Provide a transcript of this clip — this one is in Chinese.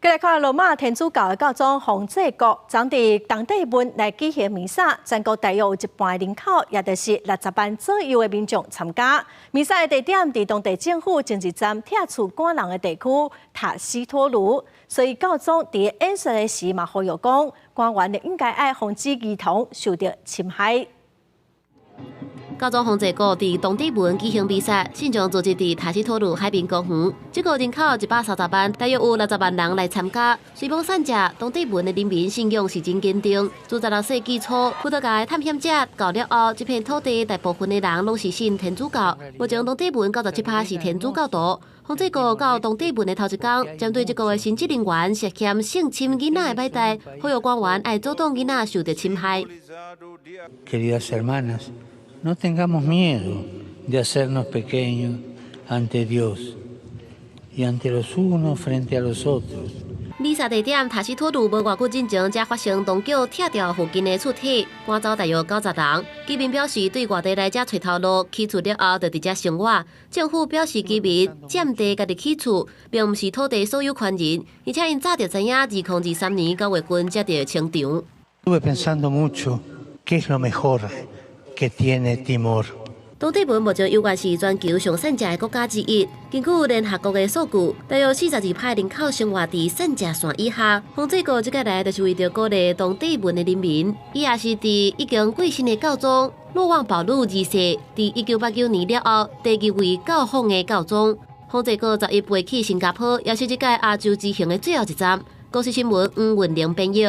再来看罗马天主教的教宗洪济各，将伫当地文来举行弥撒，全国大约有一半的人口，也就是60万左右的民众参加。弥撒的地点伫当地政府政治站拆除赶人的地区塔西托卢，所以教宗伫演说的时嘛呼吁讲，官员应该爱防止儿童受到侵害。 教宗洪济各伫当地文举行弥撒，信众组织伫塔西托鲁海滨公园，这个人口130万，大约有60万人来参加。随风散者，当地文的人民信仰是真坚定。自16世纪初，葡萄牙的探险者到了后，这片土地大部分的人拢是信天主教，目前当地文97%是天主教徒。洪济各到当地文的头一天，针对这个神职人员涉嫌性侵囡仔的歹代，呼吁官员爱阻挡囡仔受到侵害。 No tengamos miedo de hacernos pequeños ante Dios y ante los unos frente a los otros. 弥撒地点塔西托鲁无偌久之前才发生当局拆掉附近的厝体，赶走大约90人。居民表示对外地来遮找头路，起厝了后就伫遮生活。政府表示居民占地家己起厝，并毋是土地所有权人，而且因早就知影2023年9月份才着清场。Estuve pensando mucho qué es lo mejor que tiene Timor. 当地文目前犹原是全球上善食的国家之一。根据联合国的数据，大约42%人口生活伫善食线以下。洪济各这个来就是为着鼓励当地文的人民。伊也是伫已经过身的教宗若望保禄二世，伫1989年了后第2位教皇的教宗。洪济各11飞去新加坡，也是这届亚洲之行的最后一站。国视新闻黄云玲编译。